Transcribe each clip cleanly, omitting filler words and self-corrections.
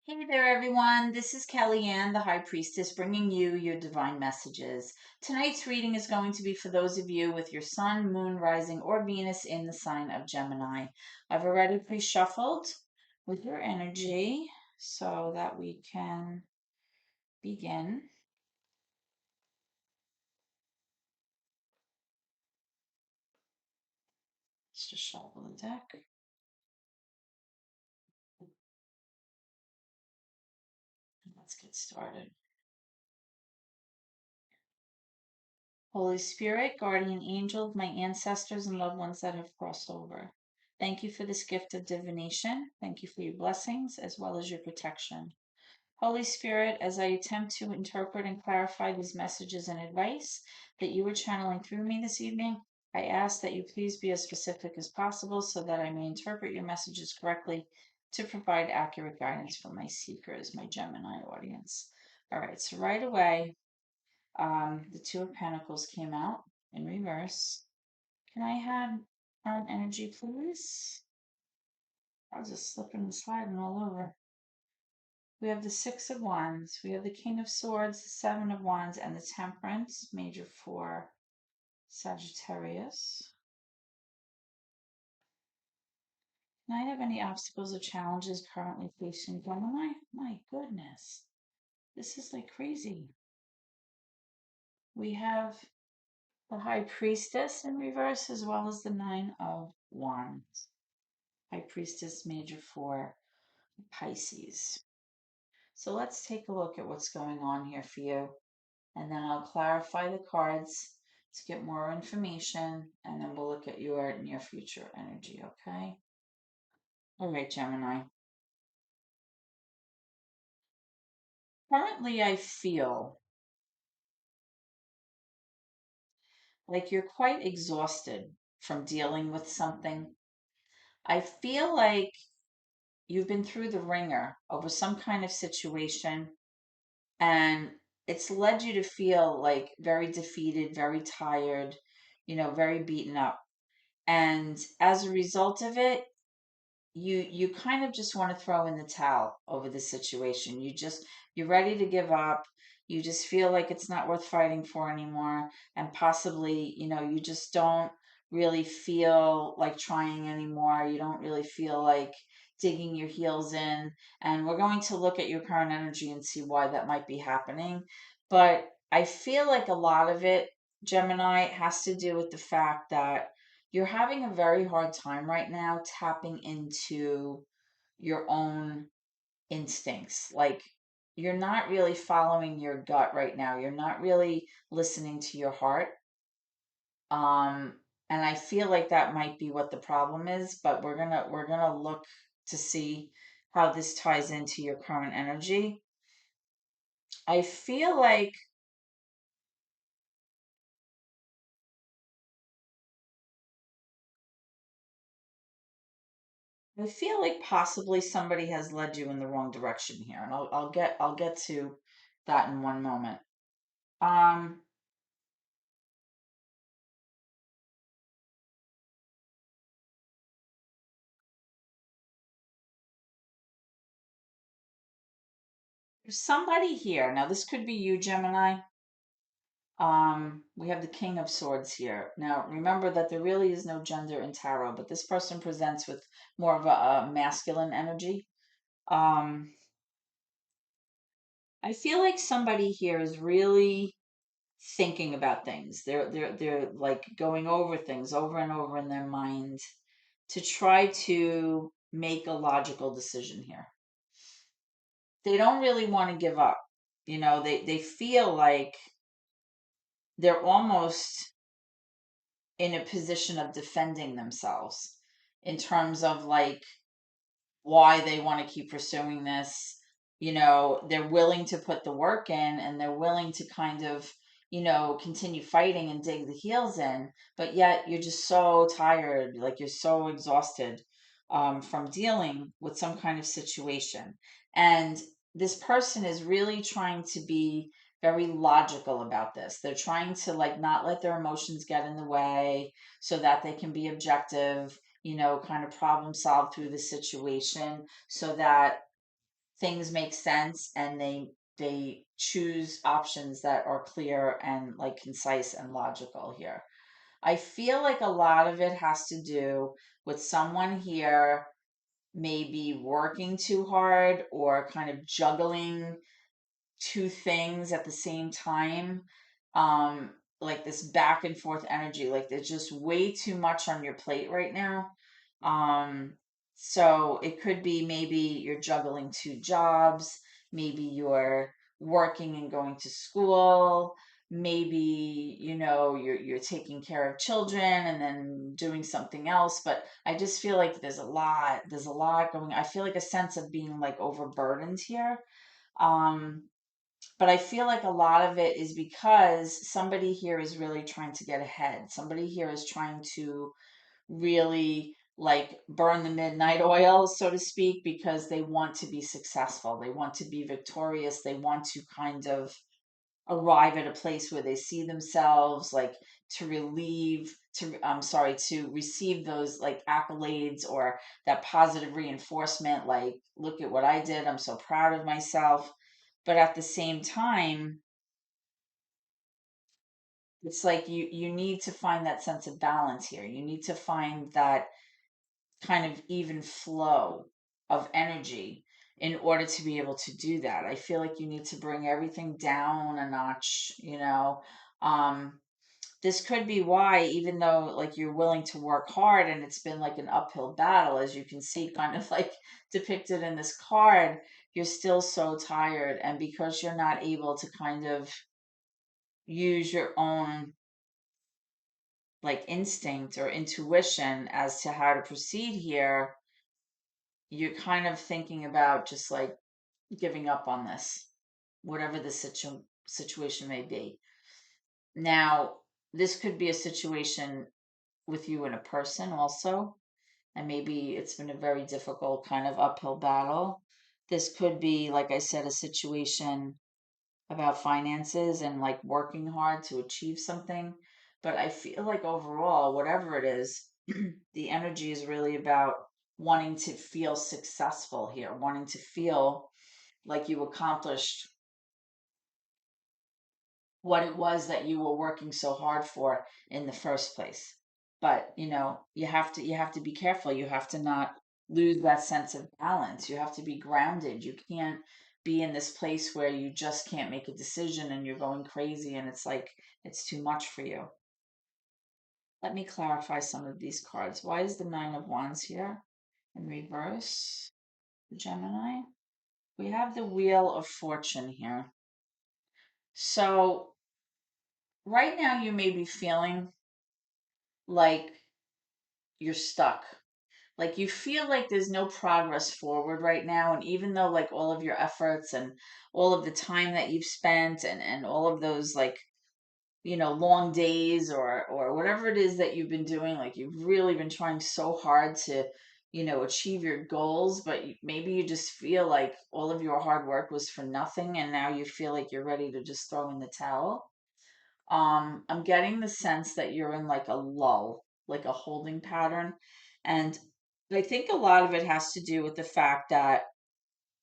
Hey there, everyone. This is Kellyanne, the High Priestess, bringing you your divine messages. Tonight's reading is going to be for those of you with your sun, moon, rising, or Venus in the sign of Gemini. I've already pre-shuffled with your energy so that we can begin. Let's just shuffle the deck. Let's get started. Holy Spirit, guardian angel of my ancestors and loved ones that have crossed over. Thank you for this gift of divination. Thank you for your blessings as well as your protection. Holy Spirit, as I attempt to interpret and clarify these messages and advice that you are channeling through me this evening, I ask that you please be as specific as possible so that I may interpret your messages correctly to provide accurate guidance for my seekers, my Gemini audience. All right, so right away, the Two of Pentacles came out in reverse. Can I have current energy, please? I was just slipping and sliding all over. We have the Six of Wands. We have the King of Swords, the Seven of Wands, and the Temperance, major for Sagittarius. Can I have any obstacles or challenges currently facing Gemini? My goodness, this is like crazy. We have the High Priestess in reverse as well as the Nine of Wands. High Priestess, major for Pisces. So let's take a look at what's going on here for you. And then I'll clarify the cards to get more information, and then we'll look at your near future energy, okay? All right, Gemini. Currently, I feel like you're quite exhausted from dealing with something. I feel like you've been through the ringer over some kind of situation, and it's led you to feel like very defeated, very tired, very beaten up. And as a result of it, you kind of just want to throw in the towel over the situation. You're ready to give up. You just feel like it's not worth fighting for anymore, and possibly, you just don't really feel like trying anymore. You don't really feel like digging your heels in. And we're going to look at your current energy and see why that might be happening. But I feel like a lot of it, Gemini, has to do with the fact that you're having a very hard time right now tapping into your own instincts. Like, you're not really following your gut right now. You're not really listening to your heart. Um, and I feel like that might be what the problem is, but we're gonna look to see how this ties into your current energy. I feel like I feel like possibly somebody has led you in the wrong direction here, and I'll get to that in one moment. Um, there's somebody here. Now, this could be you, Gemini. We have the King of Swords here. Now, remember that there really is no gender in tarot, but this person presents with more of a masculine energy. Um, I feel like somebody here is really thinking about things. They're like going over things over and over in their mind to try to make a logical decision here. They don't really want to give up. They feel like they're almost in a position of defending themselves in terms of like why they want to keep pursuing this. They're willing to put the work in, and they're willing to kind of, continue fighting and dig the heels in, but yet you're just so tired, like you're so exhausted from dealing with some kind of situation. And this person is really trying to be very logical about this. They're trying to like not let their emotions get in the way so that they can be objective, kind of problem solve through the situation so that things make sense and they choose options that are clear and like concise and logical here. I feel like a lot of it has to do with someone here maybe working too hard or kind of juggling two things at the same time. Um, like this back and forth energy, like there's just way too much on your plate right now. Um, so it could be maybe you're juggling two jobs, maybe you're working and going to school, maybe you're taking care of children and then doing something else. But I just feel like there's a lot going. I feel like a sense of being like overburdened here. Um, but I feel like a lot of it is because somebody here is really trying to get ahead. Somebody here is trying to really like burn the midnight oil, so to speak, because they want to be successful. They want to be victorious. They want to kind of arrive at a place where they see themselves like to relieve to I'm sorry to receive those like accolades or that positive reinforcement, like look at what I did, I'm so proud of myself. But at the same time, it's like you need to find that sense of balance here. You need to find that kind of even flow of energy in order to be able to do that. I feel like you need to bring everything down a notch. Um, this could be why, even though like you're willing to work hard and it's been like an uphill battle, as you can see, kind of like depicted in this card, you're still so tired. And because you're not able to kind of use your own like instinct or intuition as to how to proceed here, you're kind of thinking about just like giving up on this, whatever the situation may be. Now, this could be a situation with you and a person also, and maybe it's been a very difficult kind of uphill battle. This could be, like I said, a situation about finances and like working hard to achieve something. But I feel like overall, whatever it is, the energy is really about wanting to feel successful here, wanting to feel like you accomplished what it was that you were working so hard for in the first place. But you have to be careful. You have to not lose that sense of balance. You have to be grounded. You can't be in this place where you just can't make a decision and you're going crazy and it's like it's too much for you. Let me clarify some of these cards. Why is the Nine of Wands here in reverse, Gemini? We have the Wheel of Fortune here. So right now you may be feeling like you're stuck. Like you feel like there's no progress forward right now. And even though like all of your efforts and all of the time that you've spent and all of those like, long days or whatever it is that you've been doing, like you've really been trying so hard to, achieve your goals, but maybe you just feel like all of your hard work was for nothing. And now you feel like you're ready to just throw in the towel. I'm getting the sense that you're in like a lull, like a holding pattern. And I think a lot of it has to do with the fact that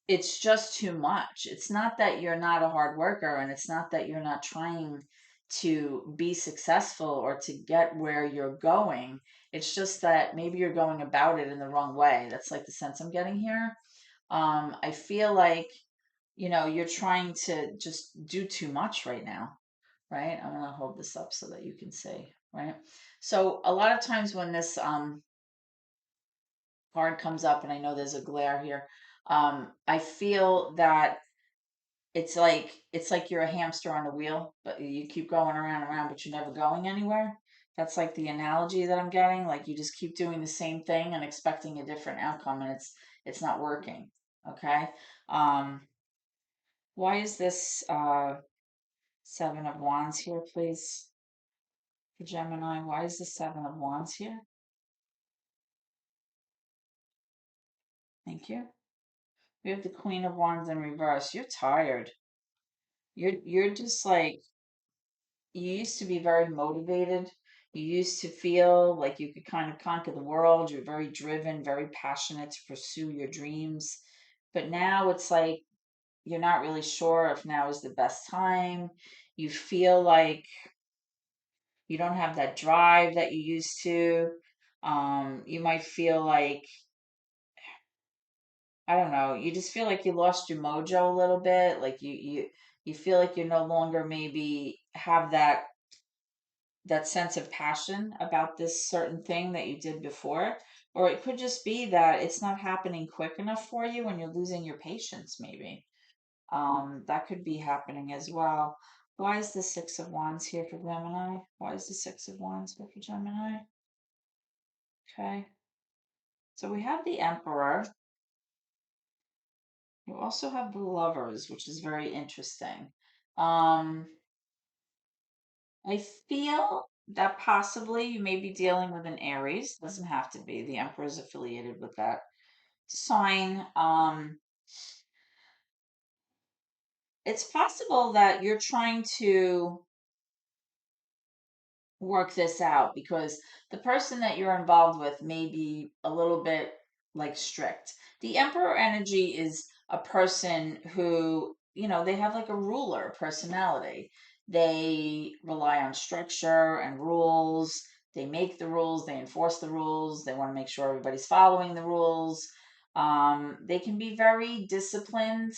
it's just too much. It's not that you're not a hard worker and it's not that you're not trying to be successful or to get where you're going. It's just that maybe you're going about it in the wrong way. That's like the sense I'm getting here. I feel like, you're trying to just do too much right now, right? I'm gonna hold this up so that you can see, right? So a lot of times when this card comes up, and I know there's a glare here, I feel that it's like you're a hamster on a wheel, but you keep going around and around, but you're never going anywhere. That's like the analogy that I'm getting. Like you just keep doing the same thing and expecting a different outcome, and it's not working. Okay. Um, why is this Seven of Wands here, please? For Gemini, why is the Seven of Wands here? Thank you. We have the Queen of Wands in reverse. You're tired. You're just like you used to be very motivated. You used to feel like you could kind of conquer the world. You're very driven, very passionate to pursue your dreams. but now it's like you're not really sure if now is the best time. You feel like you don't have that drive that you used to. You might feel like, I don't know, you just feel like you lost your mojo a little bit. Like you feel like you no longer maybe have that sense of passion about this certain thing that you did before. Or it could just be that it's not happening quick enough for you and you're losing your patience, maybe. That could be happening as well. Why is the Six of Wands here for Gemini? Why is the Six of Wands here for Gemini? Okay. So we have the Emperor. You also have the Lovers, which is very interesting. Um, I feel that possibly you may be dealing with an Aries. Doesn't have to be. The Emperor is affiliated with that sign. It's possible that you're trying to work this out because the person that you're involved with may be a little bit like strict. The Emperor energy is a person who, they have like a ruler personality. They rely on structure and rules. They make the rules, they enforce the rules, they want to make sure everybody's following the rules. They can be very disciplined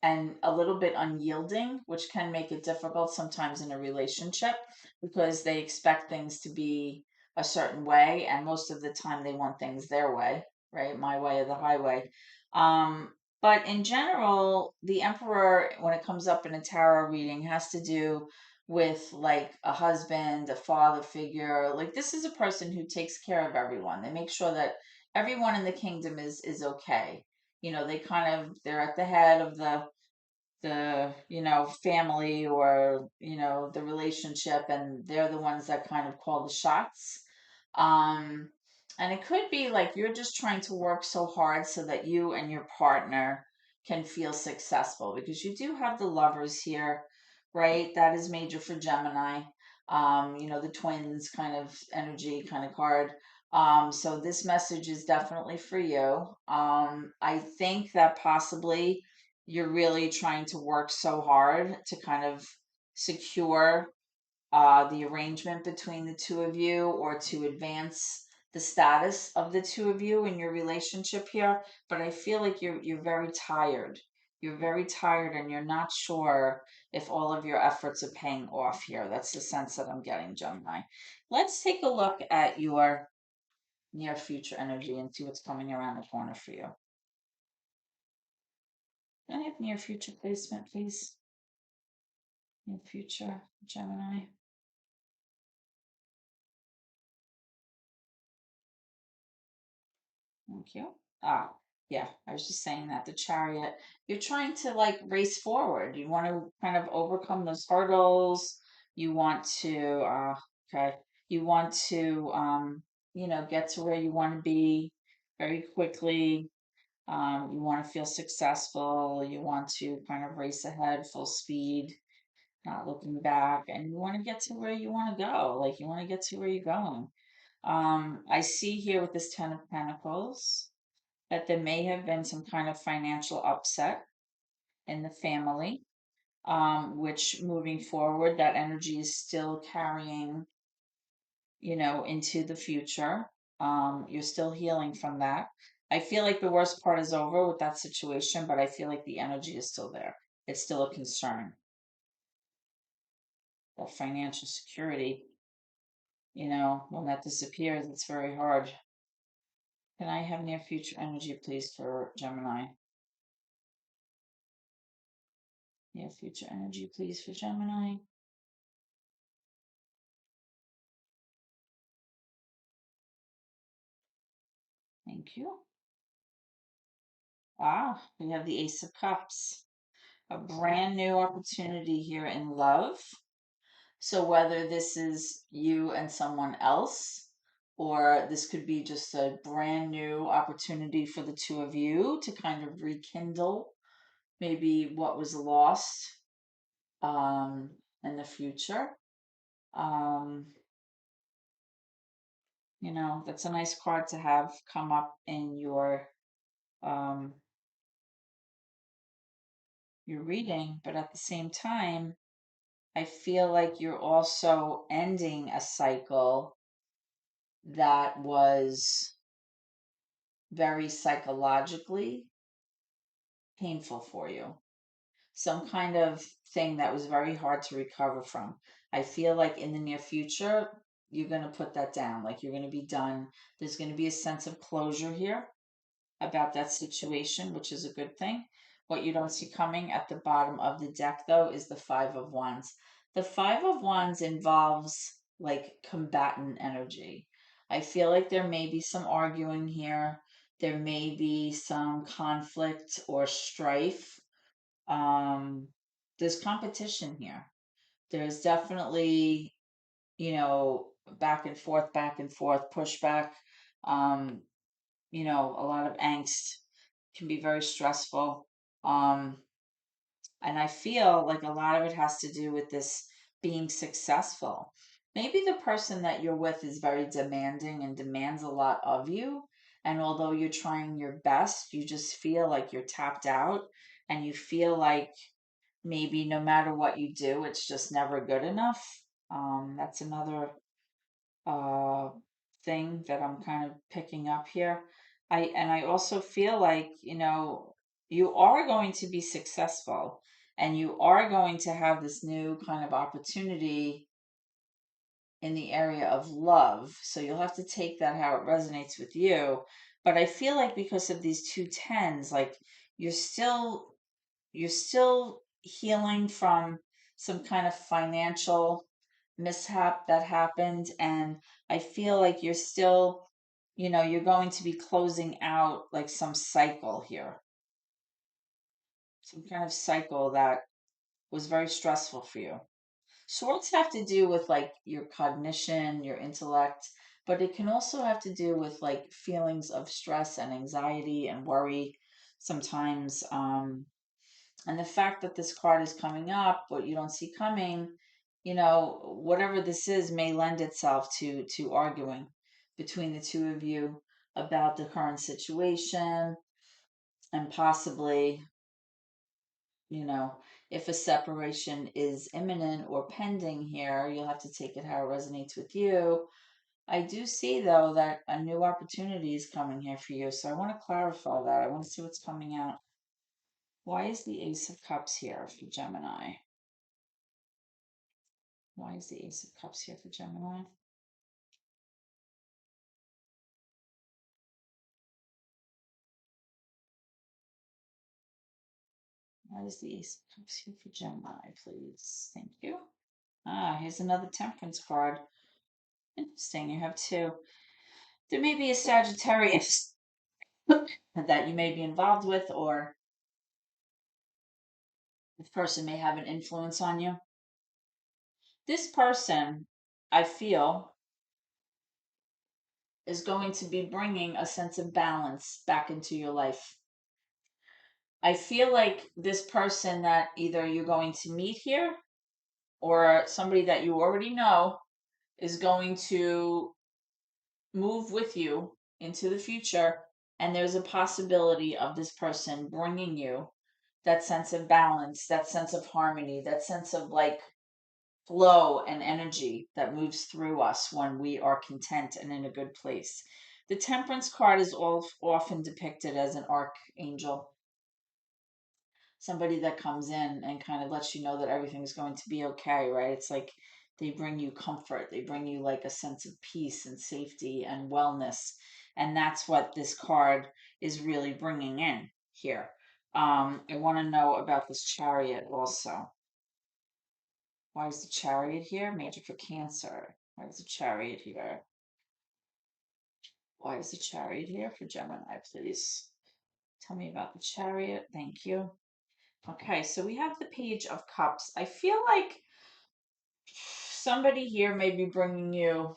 and a little bit unyielding, which can make it difficult sometimes in a relationship because they expect things to be a certain way, and most of the time they want things their way, right? My way or the highway. Um, but in general, the Emperor, when it comes up in a tarot reading, has to do with like a husband, a father figure. Like this is a person who takes care of everyone. They make sure that everyone in the kingdom is okay. They kind of they're at the head of the family, or the relationship, and they're the ones that kind of call the shots. um and it could be like you're just trying to work so hard so that you and your partner can feel successful, because you do have the Lovers here, right? That is major for Gemini. The twins kind of energy kind of card. So this message is definitely for you. I think that possibly you're really trying to work so hard to kind of secure the arrangement between the two of you, or to advance the status of the two of you in your relationship here. But I feel like you're very tired. You're very tired and you're not sure if all of your efforts are paying off here. That's the sense that I'm getting, Gemini. Let's take a look at your near future energy and see what's coming around the corner for you. Can I have near future placement, please? Near future, Gemini. Thank you. Ah, yeah, I was just saying that the Chariot, you're trying to like race forward. You want to kind of overcome those hurdles. You want to, okay, you want to, get to where you want to be very quickly. You want to feel successful. You want to kind of race ahead full speed, not looking back, and you want to get to where you want to go. Like you want to get to where you're going. I see here with this Ten of Pentacles that there may have been some kind of financial upset in the family, which moving forward, that energy is still carrying, into the future. You're still healing from that. I feel like the worst part is over with that situation, but I feel like the energy is still there. It's still a concern. That financial security, when that disappears, it's very hard. Can I have near future energy, please, for Gemini? Near future energy, please, for Gemini. Thank you. Ah, we have the Ace of Cups. A brand new opportunity here in love. So whether this is you and someone else, or this could be just a brand new opportunity for the two of you to kind of rekindle maybe what was lost um, in the future. Um, that's a nice card to have come up in your um, your reading, but at the same time, I feel like you're also ending a cycle that was very psychologically painful for you. Some kind of thing that was very hard to recover from. I feel like in the near future, you're going to put that down. Like you're going to be done. There's going to be a sense of closure here about that situation, which is a good thing. What you don't see coming at the bottom of the deck, though, is the Five of Wands. The Five of Wands involves like combatant energy. I feel like there may be some arguing here. There may be some conflict or strife. um, there's competition here. There's definitely, back and forth, pushback. Um, a lot of angst can be very stressful. Um, and I feel like a lot of it has to do with this being successful. Maybe the person that you're with is very demanding and demands a lot of you. And although you're trying your best, you just feel like you're tapped out and you feel like maybe no matter what you do, it's just never good enough. That's another uh, thing that I'm kind of picking up here. I also feel like, you are going to be successful and you are going to have this new kind of opportunity in the area of love. So you'll have to take that how it resonates with you. But I feel like because of these two tens, like you're still you're still healing from some kind of financial mishap that happened. And I feel like you're still, you're going to be closing out like some cycle here, some kind of cycle that was very stressful for you. Swords have to do with like your cognition, your intellect, but it can also have to do with like feelings of stress and anxiety and worry sometimes. And the fact that this card is coming up, what you don't see coming, whatever this is may lend itself to arguing between the two of you about the current situation and possibly, you know, if a separation is imminent or pending here, you'll have to take it how it resonates with you. I do see though that a new opportunity is coming here for you, so I want to clarify that. I want to see what's coming out. Why is the Ace of Cups here for Gemini? Why is the Ace of Cups here for Gemini? Why is the Ace of Cups here for Gemini, please? Thank you. Ah, here's another Temperance card. Interesting, you have two. There may be a Sagittarius that you may be involved with, or this person may have an influence on you. This person, I feel, is going to be bringing a sense of balance back into your life. I feel like this person that either you're going to meet here or somebody that you already know is going to move with you into the future. And there's a possibility of this person bringing you that sense of balance, that sense of harmony, that sense of like flow and energy that moves through us when we are content and in a good place. The Temperance card is often depicted as an archangel, somebody that comes in and kind of lets you know that everything's going to be okay, right? It's like they bring you comfort, they bring you like a sense of peace and safety and wellness. And that's what this card is really bringing in here. I want to know about this Chariot also. Why is the Chariot here? Major for Cancer. Why is the Chariot here? Why is the Chariot here for Gemini, please? Tell me about the Chariot. Thank you. Okay, so we have the Page of Cups. I feel like somebody here may be bringing you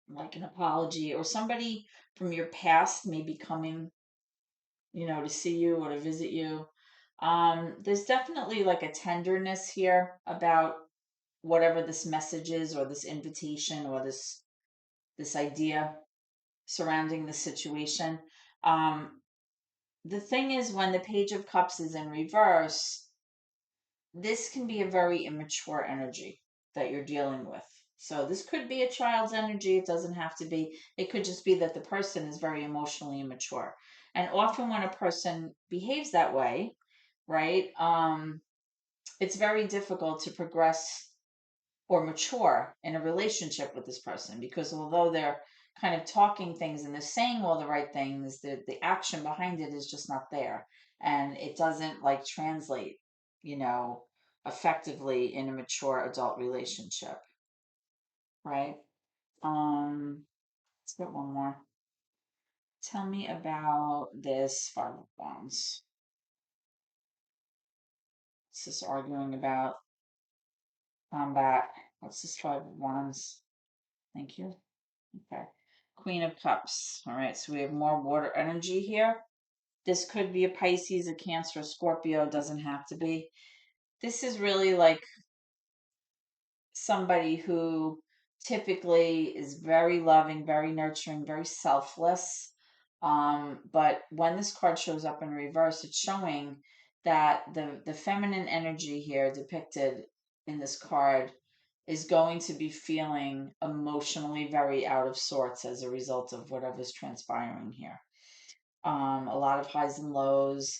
like an apology, or somebody from your past may be coming, to see you or to visit you. There's definitely like a tenderness here about whatever this message is, or this invitation, or this idea surrounding the situation. Um, the thing is, when the Page of Cups is in reverse, this can be a very immature energy that you're dealing with. So this could be a child's energy. It doesn't have to be. It could just be that the person is very emotionally immature. And often when a person behaves that way, right, it's very difficult to progress or mature in a relationship with this person, because although they're kind of talking things and they're saying all the right things, the action behind it is just not there, and it doesn't like translate, you know, effectively in a mature adult relationship, right? Let's get one more. Tell me about this Five of Wands. What's this arguing about? Combat. What's this Five of Wands? Thank you. Okay. Queen of Cups. All right, so we have more water energy here. This could be a Pisces, a Cancer, a Scorpio. Doesn't have to be. This is really like somebody who typically is very loving, very nurturing, very selfless. But when this card shows up in reverse, it's showing that the feminine energy here depicted in this card is going to be feeling emotionally very out of sorts as a result of whatever's transpiring here. A lot of highs and lows,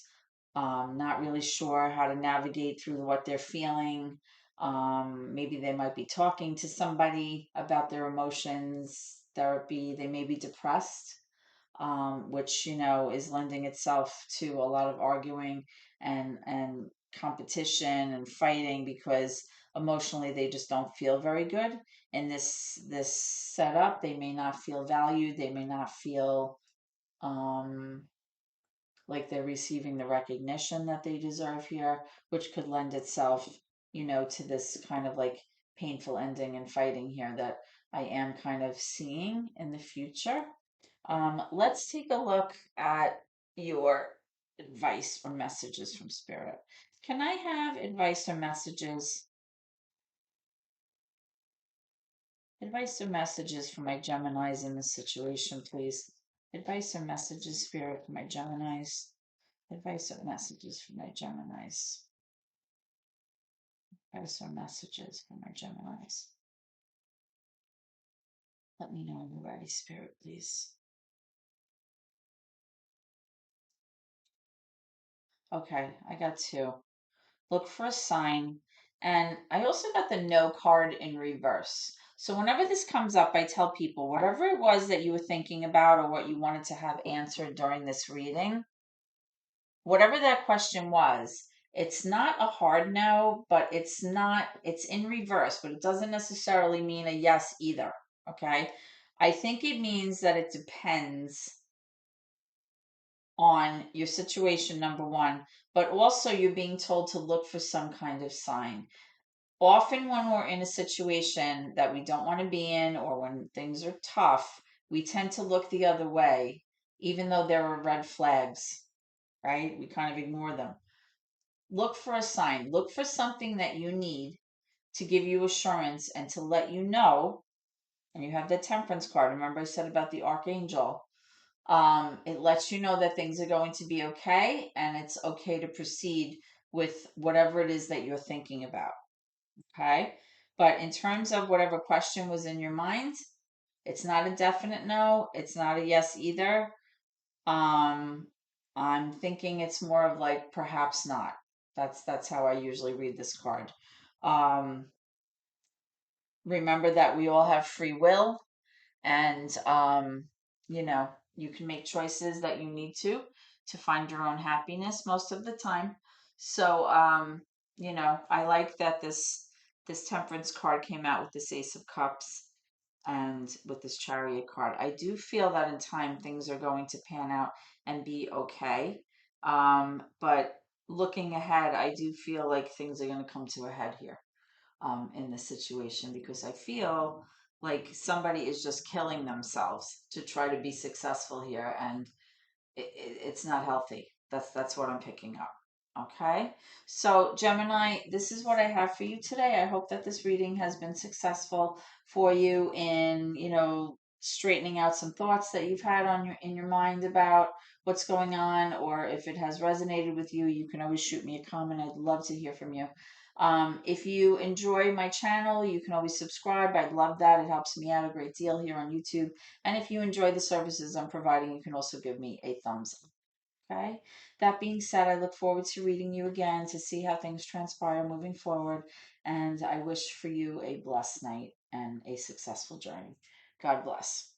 not really sure how to navigate through what they're feeling. Maybe they might be talking to somebody about their emotions, therapy. They may be depressed, which, you know, is lending itself to a lot of arguing and competition and fighting, because emotionally they just don't feel very good in this setup. They may not feel valued. They may not feel um, like they're receiving the recognition that they deserve here, which could lend itself, you know, to this kind of like painful ending and fighting here that I am kind of seeing in the future. Let's take a look at your advice or messages from Spirit. Can I have advice or messages? Advice or messages for my Geminis in this situation, please. Advice or messages, Spirit, for my Geminis. Advice or messages for my Geminis. Advice or messages for my Geminis. Let me know when you're ready, Spirit, please. Okay, I got two. Look for a sign. And I also got the no card in reverse. So whenever this comes up, I tell people whatever it was that you were thinking about or what you wanted to have answered during this reading, whatever that question was, it's not a hard no, but it's in reverse, but it doesn't necessarily mean a yes either. Okay. I think it means that it depends on your situation, number one, but also you're being told to look for some kind of sign. Often, when we're in a situation that we don't want to be in or when things are tough, we tend to look the other way, even though there are red flags, right? We kind of ignore them. Look for a sign, look for something that you need to give you assurance and to let you know. And you have the Temperance card. Remember, I said about the Archangel. It lets you know that things are going to be okay and it's okay to proceed with whatever it is that you're thinking about. Okay. But in terms of whatever question was in your mind, it's not a definite no. It's not a yes either. Um, I'm thinking it's more of like perhaps not. That's how I usually read this card. Um, remember that we all have free will, and you know, you can make choices that you need to find your own happiness most of the time. So you know, I like that this Temperance card came out with this Ace of Cups and with this Chariot card. I do feel that in time things are going to pan out and be okay. But looking ahead, I do feel like things are going to come to a head here in this situation, because I feel like somebody is just killing themselves to try to be successful here, and it's not healthy. That's what I'm picking up. Okay, so Gemini, this is what I have for you today. I hope that this reading has been successful for you in, you know, straightening out some thoughts that you've had on your in your mind about what's going on, or if it has resonated with you, you can always shoot me a comment. I'd love to hear from you. If you enjoy my channel, you can always subscribe. I'd love that. It helps me out a great deal here on YouTube. And if you enjoy the services I'm providing, you can also give me a thumbs up. Okay. That being said, I look forward to reading you again to see how things transpire moving forward. And I wish for you a blessed night and a successful journey. God bless.